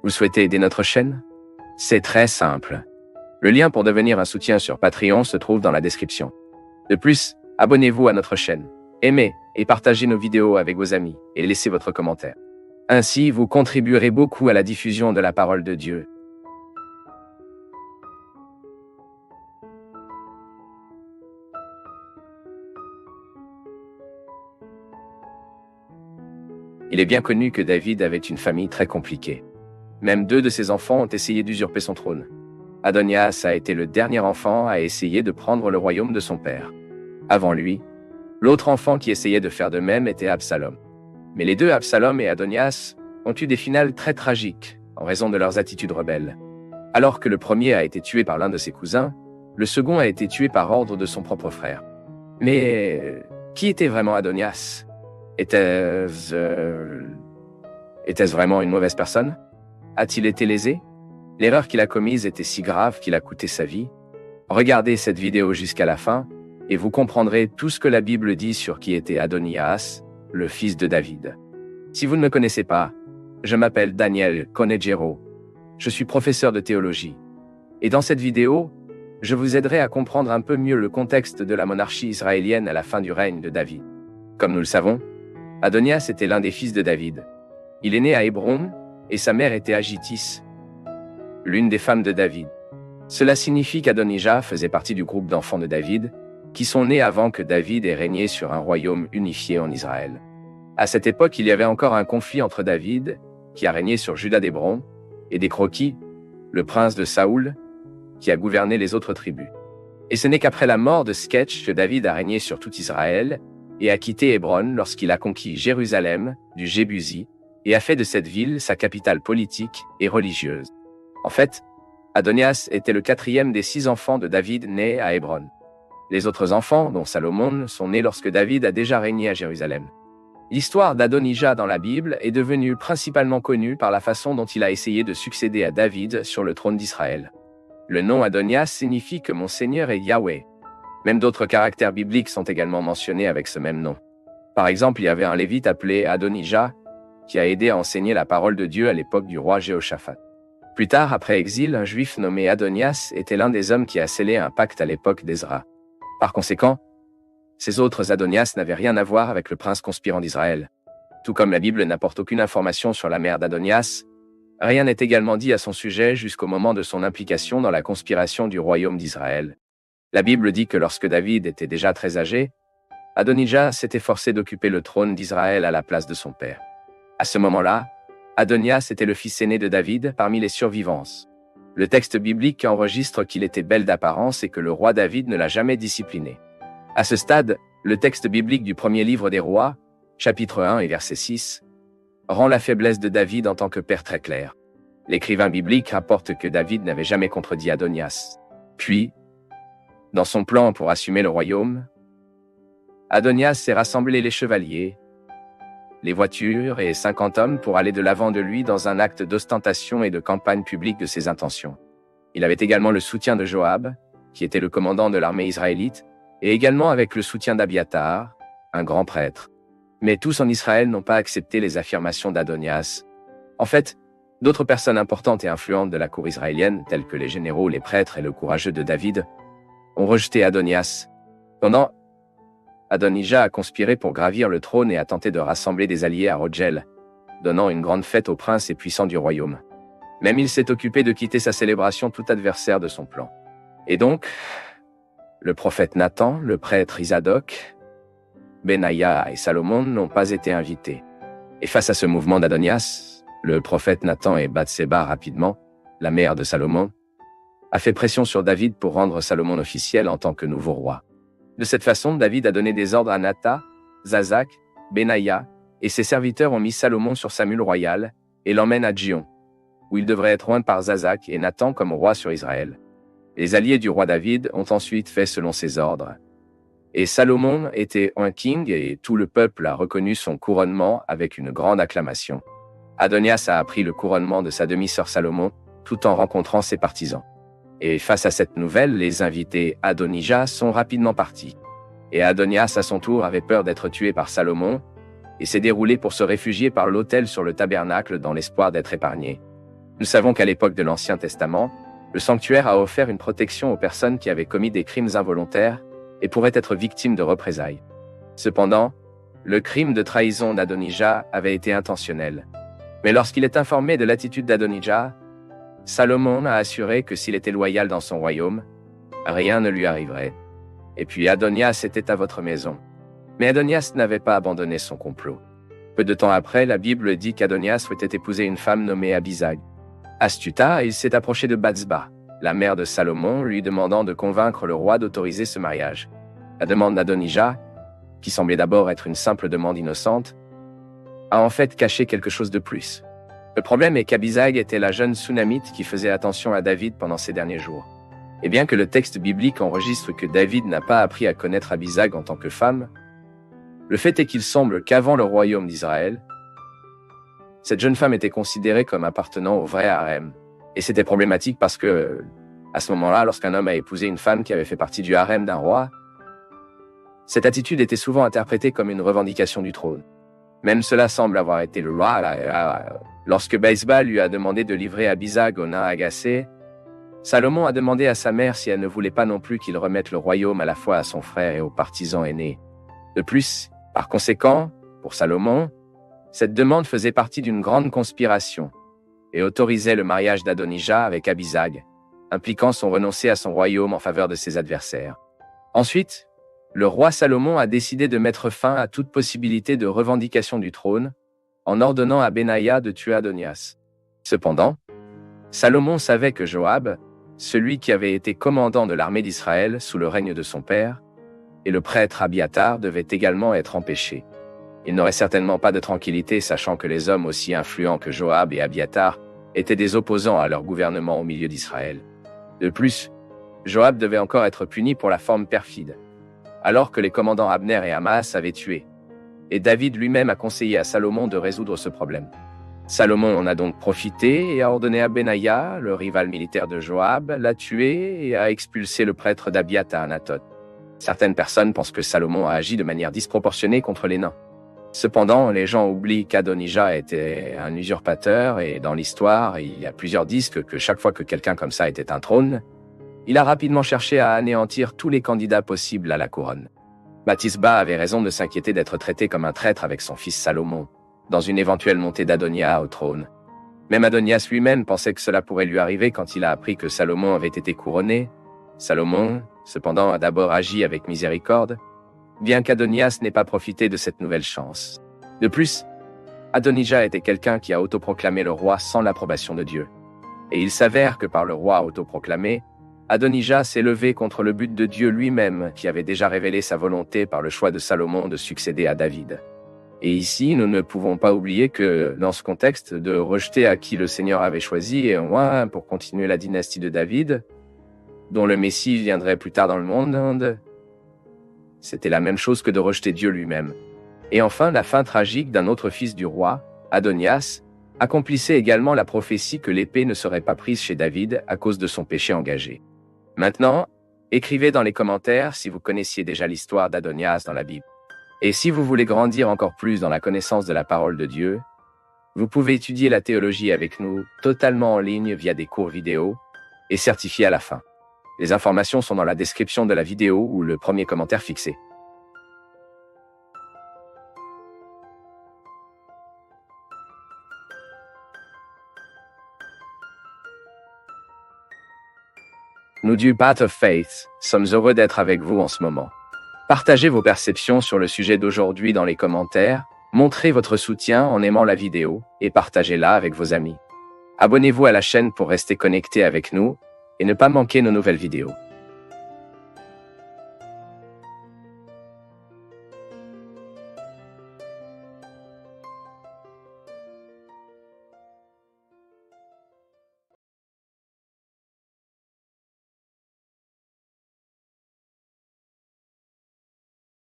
Vous souhaitez aider notre chaîne? C'est très simple. Le lien pour devenir un soutien sur Patreon se trouve dans la description. De plus, abonnez-vous à notre chaîne, aimez et partagez nos vidéos avec vos amis et laissez votre commentaire. Ainsi, vous contribuerez beaucoup à la diffusion de la parole de Dieu. Il est bien connu que David avait une famille très compliquée. Même 2 de ses enfants ont essayé d'usurper son trône. Adonias a été le dernier enfant à essayer de prendre le royaume de son père. Avant lui, l'autre enfant qui essayait de faire de même était Absalom. Mais les 2, Absalom et Adonias, ont eu des finales très tragiques en raison de leurs attitudes rebelles. Alors que le premier a été tué par l'un de ses cousins, le second a été tué par ordre de son propre frère. Mais qui était vraiment Adonias? Était-ce vraiment une mauvaise personne? A-t-il été lésé? L'erreur qu'il a commise était si grave qu'il a coûté sa vie. Regardez cette vidéo jusqu'à la fin, et vous comprendrez tout ce que la Bible dit sur qui était Adonias, le fils de David. Si vous ne me connaissez pas, je m'appelle Daniel Conejero. Je suis professeur de théologie. Et dans cette vidéo, je vous aiderai à comprendre un peu mieux le contexte de la monarchie israélienne à la fin du règne de David. Comme nous le savons, Adonias était l'un des fils de David. Il est né à Hébron, et sa mère était Agithis, l'une des femmes de David. Cela signifie qu'Adonijah faisait partie du groupe d'enfants de David, qui sont nés avant que David ait régné sur un royaume unifié en Israël. À cette époque, il y avait encore un conflit entre David, qui a régné sur Juda d'Hébron, et Décroqui, le prince de Saoul, qui a gouverné les autres tribus. Et ce n'est qu'après la mort de Sketch que David a régné sur tout Israël, et a quitté Hébron lorsqu'il a conquis Jérusalem du Jébusi, et a fait de cette ville sa capitale politique et religieuse. En fait, Adonias était le 4e des 6 enfants de David nés à Hébron. Les autres enfants, dont Salomon, sont nés lorsque David a déjà régné à Jérusalem. L'histoire d'Adonijah dans la Bible est devenue principalement connue par la façon dont il a essayé de succéder à David sur le trône d'Israël. Le nom Adonias signifie que mon Seigneur est Yahweh. Même d'autres caractères bibliques sont également mentionnés avec ce même nom. Par exemple, il y avait un lévite appelé Adonijah qui a aidé à enseigner la parole de Dieu à l'époque du roi Jéhoshaphat. Plus tard, après exil, un juif nommé Adonias était l'un des hommes qui a scellé un pacte à l'époque d'Ezra. Par conséquent, ces autres Adonias n'avaient rien à voir avec le prince conspirant d'Israël. Tout comme la Bible n'apporte aucune information sur la mère d'Adonias, rien n'est également dit à son sujet jusqu'au moment de son implication dans la conspiration du royaume d'Israël. La Bible dit que lorsque David était déjà très âgé, Adonijah s'était forcé d'occuper le trône d'Israël à la place de son père. À ce moment-là, Adonias était le fils aîné de David parmi les survivants. Le texte biblique enregistre qu'il était belle d'apparence et que le roi David ne l'a jamais discipliné. À ce stade, le texte biblique du premier livre des rois, chapitre 1 et verset 6, rend la faiblesse de David en tant que père très claire. L'écrivain biblique rapporte que David n'avait jamais contredit Adonias. Puis, dans son plan pour assumer le royaume, Adonias s'est rassemblé les chevaliers, les voitures et 50 hommes pour aller de l'avant de lui dans un acte d'ostentation et de campagne publique de ses intentions. Il avait également le soutien de Joab, qui était le commandant de l'armée israélite, et également avec le soutien d'Abiatar, un grand prêtre. Mais tous en Israël n'ont pas accepté les affirmations d'Adonias. En fait, d'autres personnes importantes et influentes de la cour israélienne, telles que les généraux, les prêtres et le courageux de David, ont rejeté Adonias. Pendant Adonijah a conspiré pour gravir le trône et a tenté de rassembler des alliés à Rogel, donnant une grande fête aux princes et puissants du royaume. Même il s'est occupé de quitter sa célébration tout adversaire de son plan. Et donc, le prophète Nathan, le prêtre Isadoc, Benaïa et Salomon n'ont pas été invités. Et face à ce mouvement d'Adonias, le prophète Nathan et Bathséba rapidement, la mère de Salomon, a fait pression sur David pour rendre Salomon officiel en tant que nouveau roi. De cette façon, David a donné des ordres à Nathan, Zazak, Benaïa, et ses serviteurs ont mis Salomon sur sa mule royale et l'emmènent à Gion, où il devrait être oint par Zazak et Nathan comme roi sur Israël. Les alliés du roi David ont ensuite fait selon ses ordres. Et Salomon était un king et tout le peuple a reconnu son couronnement avec une grande acclamation. Adonias a appris le couronnement de sa demi-sœur Salomon tout en rencontrant ses partisans. Et face à cette nouvelle, les invités Adonijah sont rapidement partis. Et Adonias, à son tour, avait peur d'être tué par Salomon et s'est déroulé pour se réfugier par l'autel sur le tabernacle dans l'espoir d'être épargné. Nous savons qu'à l'époque de l'Ancien Testament, le sanctuaire a offert une protection aux personnes qui avaient commis des crimes involontaires et pourraient être victimes de représailles. Cependant, le crime de trahison d'Adonijah avait été intentionnel. Mais lorsqu'il est informé de l'attitude d'Adonijah, Salomon a assuré que s'il était loyal dans son royaume, rien ne lui arriverait. Et puis Adonias était à votre maison. Mais Adonias n'avait pas abandonné son complot. Peu de temps après, la Bible dit qu'Adonias souhaitait épouser une femme nommée Abisag. Astuta, il s'est approché de Batsba, la mère de Salomon, lui demandant de convaincre le roi d'autoriser ce mariage. La demande d'Adonijah, qui semblait d'abord être une simple demande innocente, a en fait caché quelque chose de plus. Le problème est qu'Abisag était la jeune Sunamite qui faisait attention à David pendant ces derniers jours. Et bien que le texte biblique enregistre que David n'a pas appris à connaître Abisag en tant que femme, le fait est qu'il semble qu'avant le royaume d'Israël, cette jeune femme était considérée comme appartenant au vrai harem. Et c'était problématique parce que, à ce moment-là, lorsqu'un homme a épousé une femme qui avait fait partie du harem d'un roi, cette attitude était souvent interprétée comme une revendication du trône. Même cela semble avoir été le roi. Lorsque Batsba lui a demandé de livrer Abisag au nain agacé, Salomon a demandé à sa mère si elle ne voulait pas non plus qu'il remette le royaume à la fois à son frère et aux partisans aînés. De plus, par conséquent, pour Salomon, cette demande faisait partie d'une grande conspiration et autorisait le mariage d'Adonijah avec Abisag, impliquant son renoncer à son royaume en faveur de ses adversaires. Ensuite, le roi Salomon a décidé de mettre fin à toute possibilité de revendication du trône en ordonnant à Benaïa de tuer Adonias. Cependant, Salomon savait que Joab, celui qui avait été commandant de l'armée d'Israël sous le règne de son père, et le prêtre Abiathar devaient également être empêchés. Il n'aurait certainement pas de tranquillité sachant que les hommes aussi influents que Joab et Abiathar étaient des opposants à leur gouvernement au milieu d'Israël. De plus, Joab devait encore être puni pour la forme perfide, alors que les commandants Abner et Amas avaient tué. Et David lui-même a conseillé à Salomon de résoudre ce problème. Salomon en a donc profité et a ordonné à Benaïa, le rival militaire de Joab, la tuer et a expulsé le prêtre d'Abiathar à Anatot. Certaines personnes pensent que Salomon a agi de manière disproportionnée contre les nains. Cependant, les gens oublient qu'Adonijah était un usurpateur et dans l'histoire, il y a plusieurs disques que chaque fois que quelqu'un comme ça était un trône, il a rapidement cherché à anéantir tous les candidats possibles à la couronne. Batsba avait raison de s'inquiéter d'être traité comme un traître avec son fils Salomon, dans une éventuelle montée d'Adonias au trône. Même Adonias lui-même pensait que cela pourrait lui arriver quand il a appris que Salomon avait été couronné. Salomon, cependant, a d'abord agi avec miséricorde, bien qu'Adonias n'ait pas profité de cette nouvelle chance. De plus, Adonijah était quelqu'un qui a autoproclamé le roi sans l'approbation de Dieu. Et il s'avère que par le roi autoproclamé, Adonijah s'est levé contre le but de Dieu lui-même, qui avait déjà révélé sa volonté par le choix de Salomon de succéder à David. Et ici, nous ne pouvons pas oublier que, dans ce contexte, de rejeter à qui le Seigneur avait choisi et moi pour continuer la dynastie de David, dont le Messie viendrait plus tard dans le monde, c'était la même chose que de rejeter Dieu lui-même. Et enfin, la fin tragique d'un autre fils du roi, Adonias, accomplissait également la prophétie que l'épée ne serait pas prise chez David à cause de son péché engagé. Maintenant, écrivez dans les commentaires si vous connaissiez déjà l'histoire d'Adonias dans la Bible. Et si vous voulez grandir encore plus dans la connaissance de la parole de Dieu, vous pouvez étudier la théologie avec nous totalement en ligne via des cours vidéo et certifiés à la fin. Les informations sont dans la description de la vidéo ou le premier commentaire fixé. Nous du Path of Faith sommes heureux d'être avec vous en ce moment. Partagez vos perceptions sur le sujet d'aujourd'hui dans les commentaires, montrez votre soutien en aimant la vidéo et partagez-la avec vos amis. Abonnez-vous à la chaîne pour rester connecté avec nous et ne pas manquer nos nouvelles vidéos.